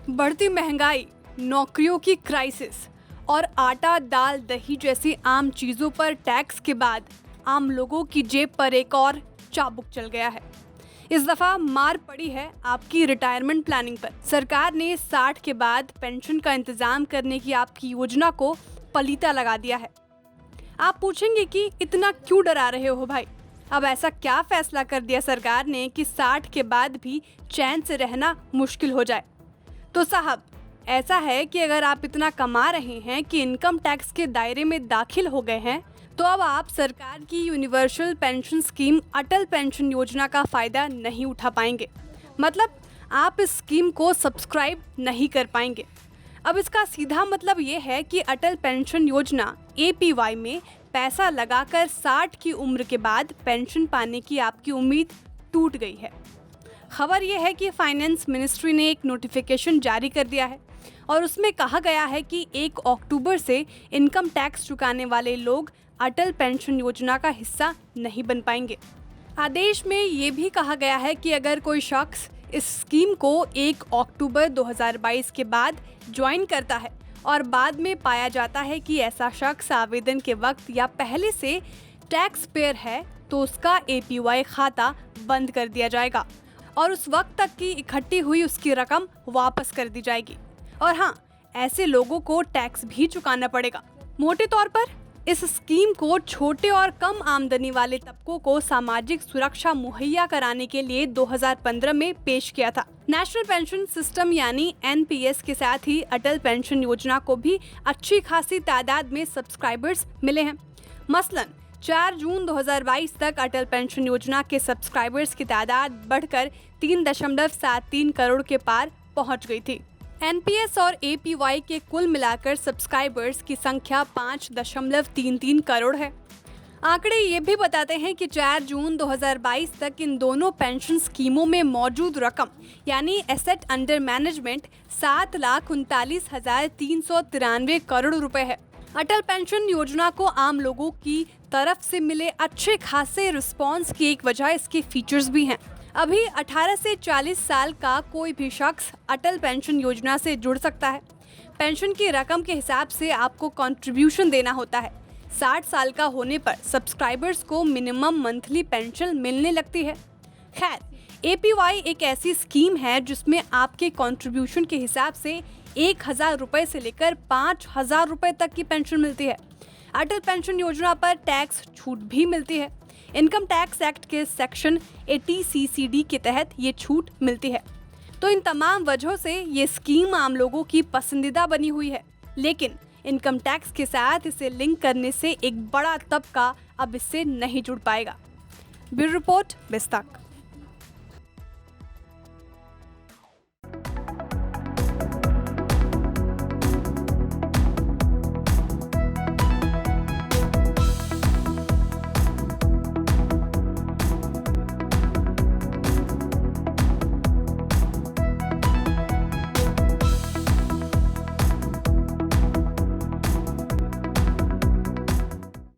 बढ़ती महंगाई, नौकरियों की क्राइसिस और आटा, दाल, दही जैसी आम चीजों पर टैक्स के बाद आम लोगों की जेब पर एक और चाबुक चल गया है। इस दफा मार पड़ी है आपकी रिटायरमेंट प्लानिंग पर। सरकार ने 60 के बाद पेंशन का इंतजाम करने की आपकी योजना को पलीता लगा दिया है। आप पूछेंगे कि इतना क्यों डरा रहे हो भाई? अब ऐसा क्या फैसला कर दिया सरकार ने कि 60 के बाद भी चैन से रहना मुश्किल हो जाए? तो साहब, ऐसा है कि अगर आप इतना कमा रहे हैं कि इनकम टैक्स के दायरे में दाखिल हो गए हैं, तो अब आप सरकार की यूनिवर्सल पेंशन स्कीम अटल पेंशन योजना का फ़ायदा नहीं उठा पाएंगे। मतलब आप इस स्कीम को सब्सक्राइब नहीं कर पाएंगे। अब इसका सीधा मतलब ये है कि अटल पेंशन योजना APY में पैसा लगाकर 60 की उम्र के बाद पेंशन पाने की आपकी उम्मीद टूट गई है। खबर यह है कि फाइनेंस मिनिस्ट्री ने एक नोटिफिकेशन जारी कर दिया है और उसमें कहा गया है कि 1 अक्टूबर से इनकम टैक्स चुकाने वाले लोग अटल पेंशन योजना का हिस्सा नहीं बन पाएंगे। आदेश में ये भी कहा गया है कि अगर कोई शख्स इस स्कीम को 1 अक्टूबर 2022 के बाद ज्वाइन करता है और बाद में पाया जाता है कि ऐसा शख्स आवेदन के वक्त या पहले से टैक्स पेयर है, तो उसका APY खाता बंद कर दिया जाएगा और उस वक्त तक की इकट्ठी हुई उसकी रकम वापस कर दी जाएगी। और हाँ, ऐसे लोगों को टैक्स भी चुकाना पड़ेगा। मोटे तौर पर इस स्कीम को छोटे और कम आमदनी वाले तबकों को सामाजिक सुरक्षा मुहैया कराने के लिए 2015 में पेश किया था। नेशनल पेंशन सिस्टम यानी NPS के साथ ही अटल पेंशन योजना को भी अच्छी खासी तादाद में सब्सक्राइबर्स मिले हैं। मसलन 4 जून 2022 तक अटल पेंशन योजना के सब्सक्राइबर्स की तादाद बढ़कर 3.73 करोड़ के पार पहुंच गई थी। NPS और APY के कुल मिलाकर सब्सक्राइबर्स की संख्या 5.33 करोड़ है। आंकड़े ये भी बताते हैं कि 4 जून 2022 तक इन दोनों पेंशन स्कीमों में मौजूद रकम यानी एसेट अंडर मैनेजमेंट 7,39,393 करोड़ रुपए है। अटल पेंशन योजना को आम लोगों की तरफ से मिले अच्छे खासे रिस्पॉन्स की एक वजह इसके फीचर्स भी हैं। अभी 18 से 40 साल का कोई भी शख्स अटल पेंशन योजना से जुड़ सकता है। पेंशन की रकम के हिसाब से आपको कंट्रीब्यूशन देना होता है। 60 साल का होने पर सब्सक्राइबर्स को मिनिमम मंथली पेंशन मिलने लगती है। खैर, APY एक ऐसी स्कीम है जिसमें आपके कंट्रीब्यूशन के हिसाब से 1,000 रुपए से लेकर 5,000 रुपए तक की पेंशन मिलती है। अटल पेंशन योजना पर टैक्स छूट भी मिलती है। इनकम टैक्स एक्ट के सेक्शन 80CCD के तहत ये छूट मिलती है। तो इन तमाम वजहों से ये स्कीम आम लोगों की पसंदीदा बनी हुई है। लेकिन इनकम टैक्स के साथ इसे लिंक करने से एक बड़ा तबका अब इससे नहीं जुड़ पाएगा। Bureau report, बिस्तक।